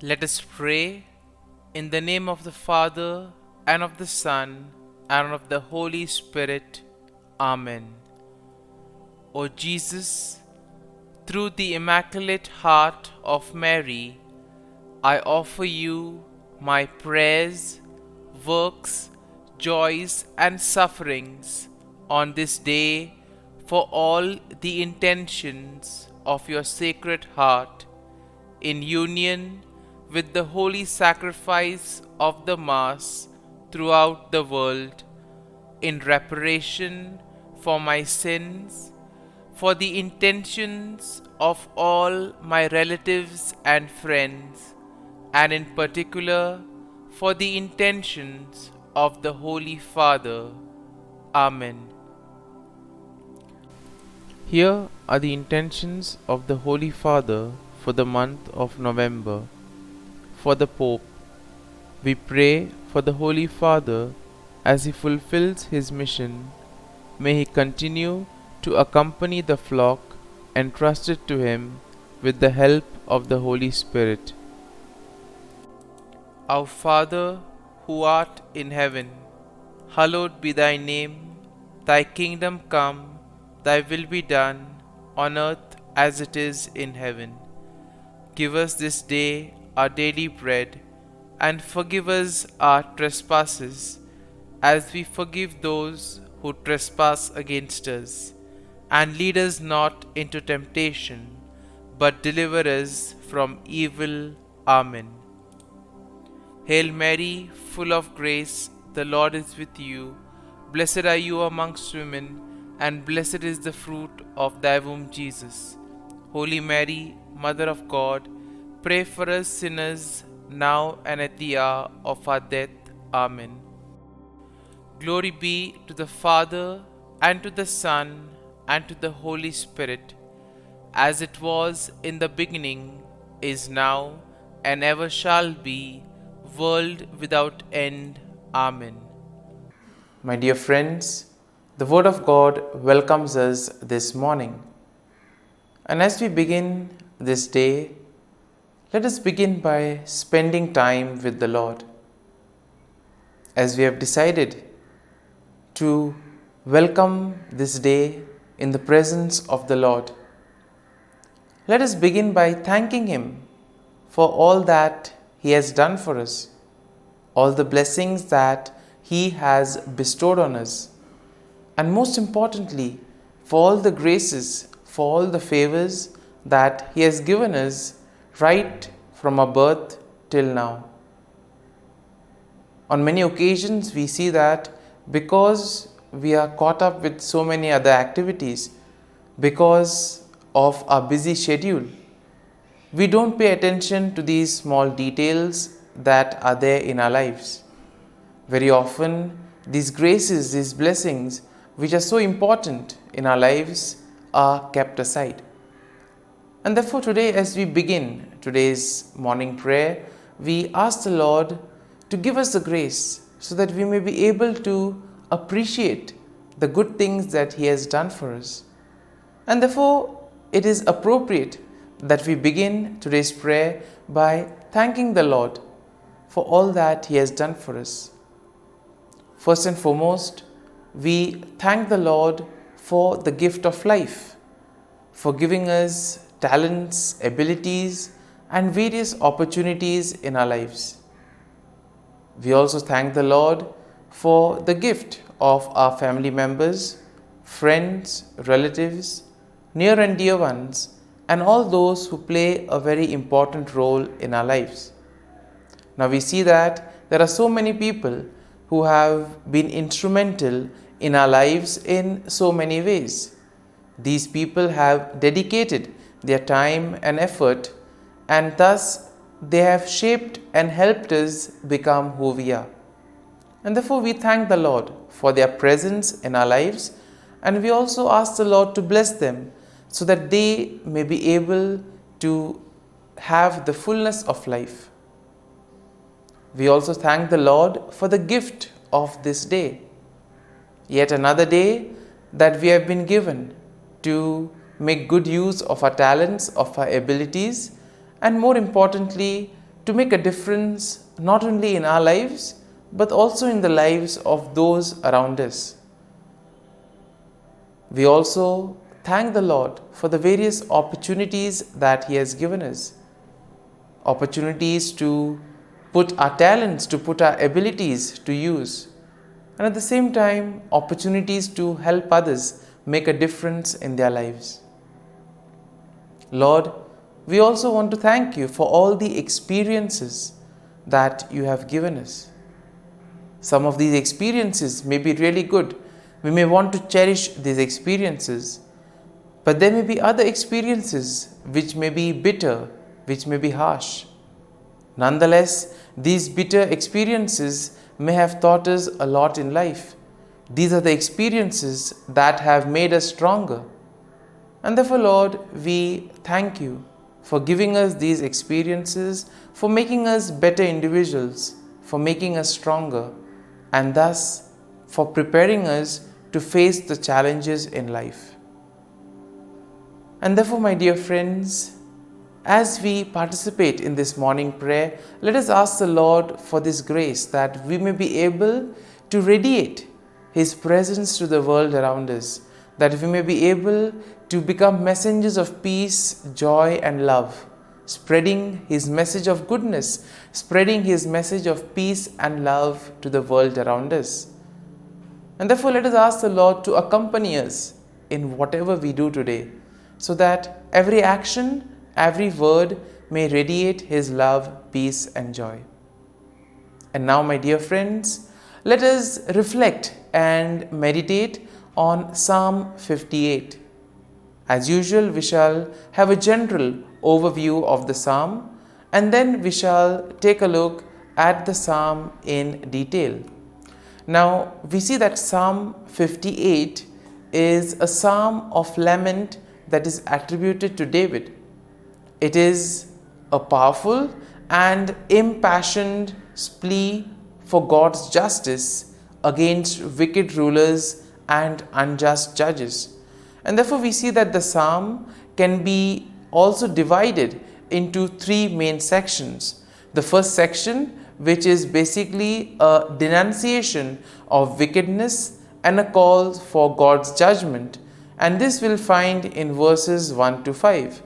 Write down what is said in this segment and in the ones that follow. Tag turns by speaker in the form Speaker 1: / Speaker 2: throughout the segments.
Speaker 1: Let us pray in the name of the Father, and of the Son, and of the Holy Spirit. Amen. O Jesus, through the Immaculate Heart of Mary, I offer you my prayers, works, joys, and sufferings on this day for all the intentions of your Sacred Heart, in union with the holy sacrifice of the Mass throughout the world, in reparation for my sins, for the intentions of all my relatives and friends, and in particular for the intentions of the Holy Father. Amen. Here are the intentions of the Holy Father for the month of November. For the Pope, we pray for the Holy Father as he fulfills his mission. May he continue to accompany the flock entrusted to him with the help of the Holy Spirit. Our Father, who art in heaven, hallowed be thy name. Thy kingdom come, thy will be done, on earth as it is in heaven. Give us this day our daily bread, and forgive us our trespasses, as we forgive those who trespass against us. And lead us not into temptation, but deliver us from evil. Amen. Hail Mary, full of grace, the Lord is with you. Blessed are you amongst women, and blessed is the fruit of thy womb, Jesus. Holy Mary, Mother of God, pray for us sinners, now and at the hour of our death. Amen. Glory be to the Father, and to the Son, and to the Holy Spirit, as it was in the beginning, is now, and ever shall be, world without end. Amen. My dear friends, the Word of God welcomes us this morning. And as we begin this day, let us begin by spending time with the Lord. As we have decided to welcome this day in the presence of the Lord, let us begin by thanking Him for all that He has done for us, all the blessings that He has bestowed on us, and most importantly, for all the graces, for all the favors that He has given us right from our birth till now. On many occasions, we see that because we are caught up with so many other activities, because of our busy schedule, we don't pay attention to these small details that are there in our lives. Very often, these graces, these blessings, which are so important in our lives, are kept aside. And therefore today, as we begin today's morning prayer, we ask the Lord to give us the grace so that we may be able to appreciate the good things that He has done for us. And therefore, it is appropriate that we begin today's prayer by thanking the Lord for all that He has done for us. First and foremost, we thank the Lord for the gift of life, for giving us talents, abilities, and various opportunities in our lives. We also thank the Lord for the gift of our family members, friends, relatives, near and dear ones, and all those who play a very important role in our lives. Now we see that there are so many people who have been instrumental in our lives in so many ways. These people have dedicated their time and effort, and thus they have shaped and helped us become who we are. And therefore we thank the Lord for their presence in our lives, and we also ask the Lord to bless them so that they may be able to have the fullness of life. We also thank the Lord for the gift of this day, yet another day that we have been given to make good use of our talents, of our abilities, and more importantly, to make a difference not only in our lives but also in the lives of those around us. We also thank the Lord for the various opportunities that He has given us. Opportunities to put our talents, to put our abilities to use. And at the same time, opportunities to help others make a difference in their lives. Lord, we also want to thank You for all the experiences that You have given us. Some of these experiences may be really good. We may want to cherish these experiences. But there may be other experiences which may be bitter, which may be harsh. Nonetheless, these bitter experiences may have taught us a lot in life. These are the experiences that have made us stronger. And therefore, Lord, we thank You for giving us these experiences, for making us better individuals, for making us stronger, and thus for preparing us to face the challenges in life. And therefore, my dear friends, as we participate in this morning prayer, let us ask the Lord for this grace that we may be able to radiate His presence to the world around us, that we may be able to become messengers of peace, joy and love, spreading His message of goodness, spreading His message of peace and love to the world around us. And therefore, let us ask the Lord to accompany us in whatever we do today, so that every action, every word may radiate His love, peace and joy. And now, my dear friends, let us reflect and meditate on Psalm 58. As usual, we shall have a general overview of the psalm, and then we shall take a look at the psalm in detail. Now, we see that Psalm 58 is a psalm of lament that is attributed to David. It is a powerful and impassioned plea for God's justice against wicked rulers and unjust judges. And therefore, we see that the psalm can be also divided into three main sections. The first section, which is basically a denunciation of wickedness and a call for God's judgment, and this we'll find in verses 1 to 5.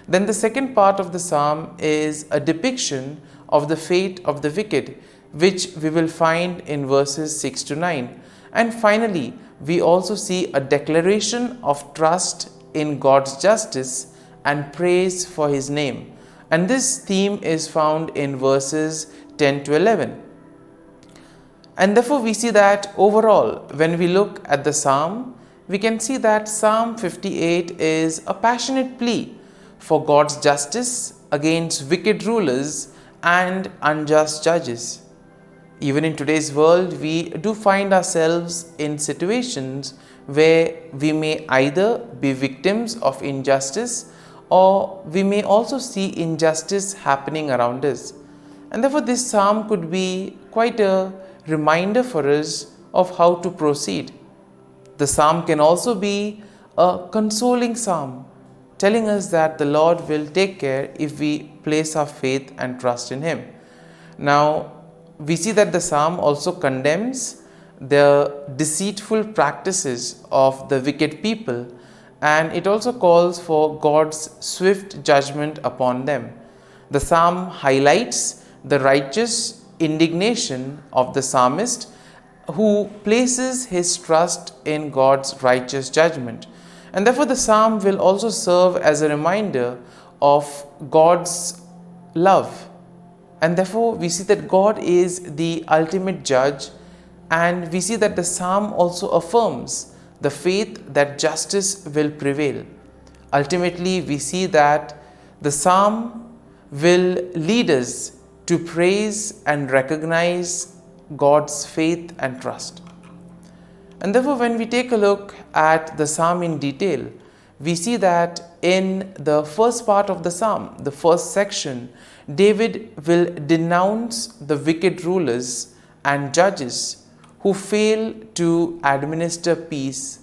Speaker 1: Then the second part of the psalm is a depiction of the fate of the wicked, which we will find in verses 6 to 9. And finally, we also see a declaration of trust in God's justice and praise for His name. And this theme is found in verses 10 to 11. And therefore, we see that overall, when we look at the psalm, we can see that Psalm 58 is a passionate plea for God's justice against wicked rulers and unjust judges. Even in today's world, we do find ourselves in situations where we may either be victims of injustice or we may also see injustice happening around us. And therefore, this psalm could be quite a reminder for us of how to proceed. The psalm can also be a consoling psalm, telling us that the Lord will take care if we place our faith and trust in Him. Now, we see that the psalm also condemns the deceitful practices of the wicked people, and it also calls for God's swift judgment upon them. The psalm highlights the righteous indignation of the psalmist, who places his trust in God's righteous judgment. And therefore, the psalm will also serve as a reminder of God's love. And therefore, we see that God is the ultimate judge, and we see that the psalm also affirms the faith that justice will prevail. Ultimately, we see that the psalm will lead us to praise and recognize God's faith and trust. And therefore, when we take a look at the psalm in detail, we see that in the first part of the psalm, the first section, David will denounce the wicked rulers and judges who fail to administer peace.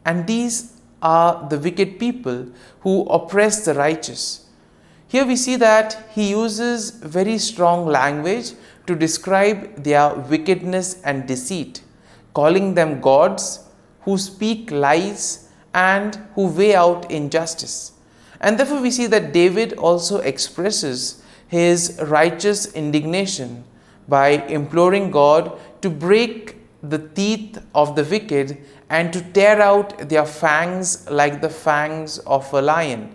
Speaker 1: And these are the wicked people who oppress the righteous. Here we see that he uses very strong language to describe their wickedness and deceit, calling them gods who speak lies and who weigh out injustice. And therefore we see that David also expresses his righteous indignation by imploring God to break the teeth of the wicked and to tear out their fangs like the fangs of a lion.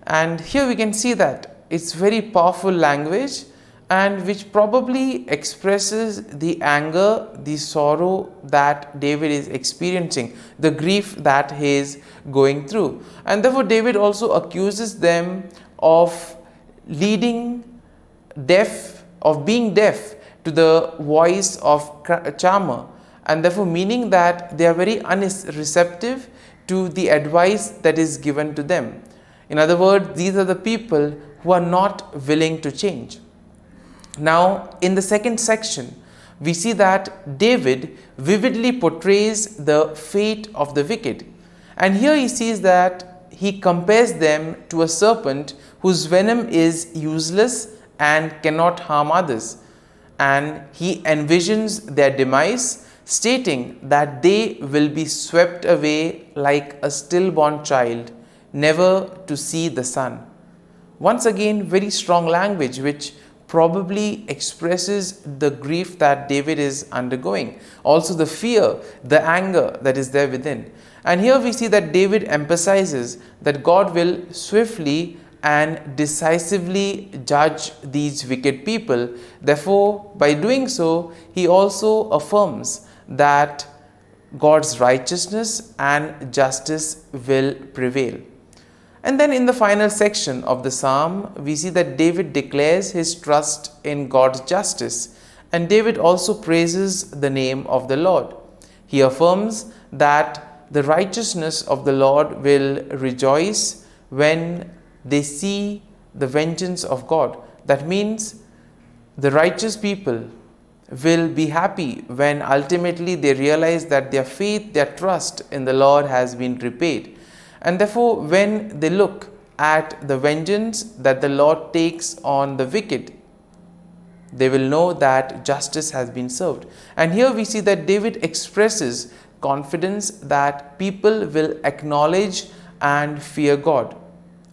Speaker 1: And here we can see that it's very powerful language, and which probably expresses the anger, the sorrow that David is experiencing, the grief that he is going through. And therefore David also accuses them of being deaf to the voice of charmer, and therefore meaning that they are very unreceptive to the advice that is given to them. In other words, these are the people who are not willing to change. Now, in the second section, we see that David vividly portrays the fate of the wicked. And here he sees that he compares them to a serpent whose venom is useless and cannot harm others. And he envisions their demise, stating that they will be swept away like a stillborn child, never to see the sun. Once again, very strong language which probably expresses the grief that David is undergoing. Also the fear, the anger that is there within. And here we see that David emphasizes that God will swiftly and decisively judge these wicked people. Therefore, by doing so, he also affirms that God's righteousness and justice will prevail. And then in the final section of the psalm, we see that David declares his trust in God's justice, and David also praises the name of the Lord. He affirms that the righteousness of the Lord will rejoice when they see the vengeance of God. That means the righteous people will be happy when ultimately they realize that their faith, their trust in the Lord has been repaid. And therefore, when they look at the vengeance that the Lord takes on the wicked, they will know that justice has been served. And here we see that David expresses confidence that people will acknowledge and fear God,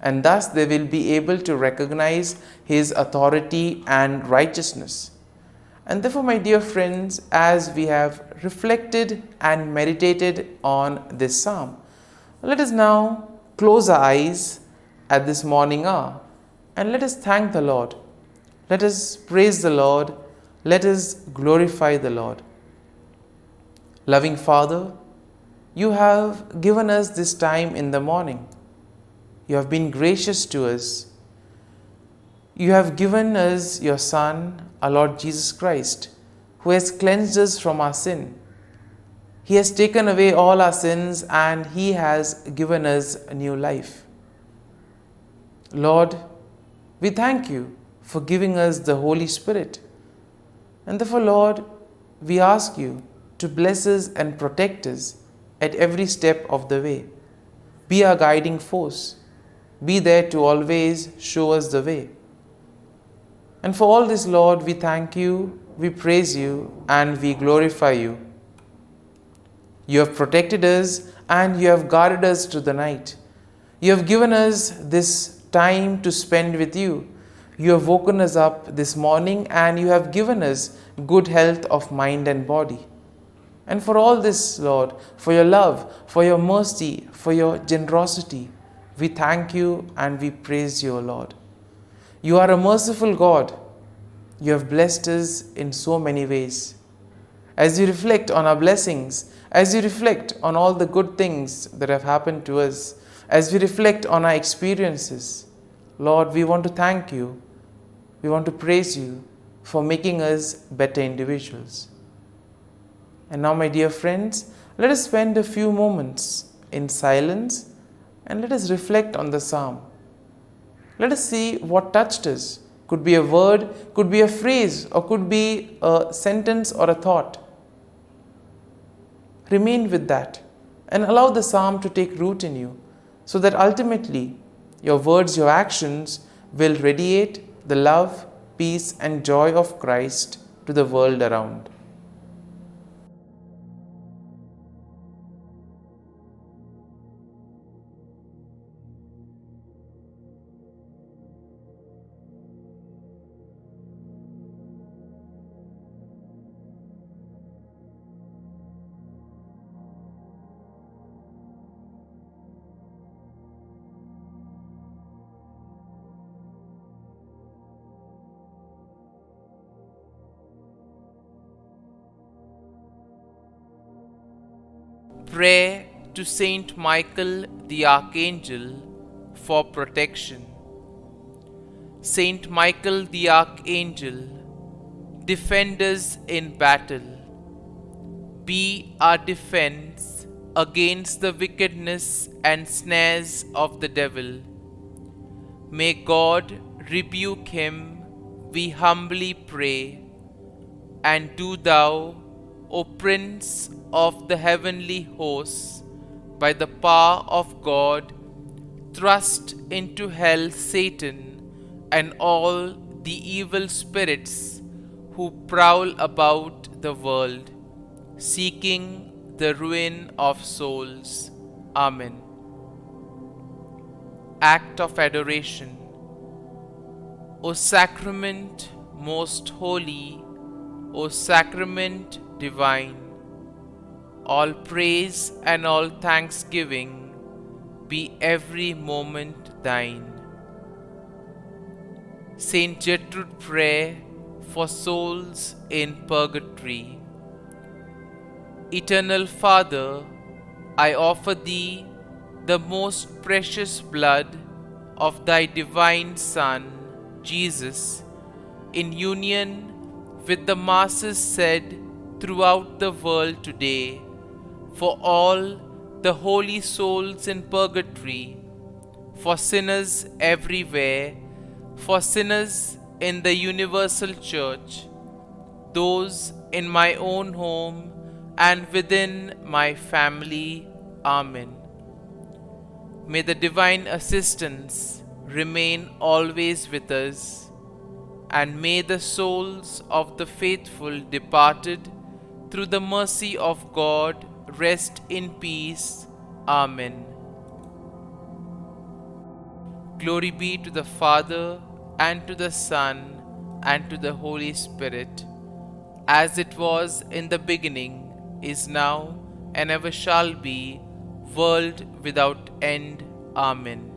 Speaker 1: and thus they will be able to recognize his authority and righteousness. And therefore, my dear friends, as we have reflected and meditated on this psalm, let us now close our eyes at this morning hour and let us thank the Lord. Let us praise the Lord. Let us glorify the Lord. Loving Father, you have given us this time in the morning. You have been gracious to us. You have given us your Son, our Lord Jesus Christ, who has cleansed us from our sin. He has taken away all our sins and He has given us a new life. Lord, we thank you for giving us the Holy Spirit. And therefore, Lord, we ask you to bless us and protect us at every step of the way. Be our guiding force. Be there to always show us the way. And for all this, Lord, we thank you, we praise you, and we glorify you. You have protected us and you have guarded us through the night. You have given us this time to spend with you. You have woken us up this morning and you have given us good health of mind and body. And for all this, Lord, for your love, for your mercy, for your generosity, we thank you and we praise you, Lord. You are a merciful God. You have blessed us in so many ways. As we reflect on our blessings, as we reflect on all the good things that have happened to us, as we reflect on our experiences, Lord, we want to thank you. We want to praise you for making us better individuals. And now, my dear friends, let us spend a few moments in silence and let us reflect on the psalm. Let us see what touched us. Could be a word, could be a phrase, or could be a sentence or a thought. Remain with that and allow the psalm to take root in you so that ultimately your words, your actions will radiate the love, peace, and joy of Christ to the world around. Pray to Saint Michael the Archangel for protection. Saint Michael the Archangel, defend us in battle. Be our defense against the wickedness and snares of the devil. May God rebuke him, we humbly pray. And do thou, O Prince of the heavenly hosts, by the power of God, thrust into hell Satan and all the evil spirits who prowl about the world, seeking the ruin of souls. Amen. Act of Adoration. O Sacrament most holy, O Sacrament divine, all praise and all thanksgiving be every moment thine. Saint Gertrude, prayer for souls in purgatory. Eternal Father, I offer Thee the most precious blood of Thy divine Son, Jesus, in union with the masses said throughout the world today, for all the holy souls in purgatory, for sinners everywhere, for sinners in the universal church, those in my own home and within my family. Amen. May the divine assistance remain always with us, and may the souls of the faithful departed through the mercy of God rest in peace. Amen. Glory be to the Father, and to the Son, and to the Holy Spirit, as it was in the beginning, is now, and ever shall be, world without end. Amen.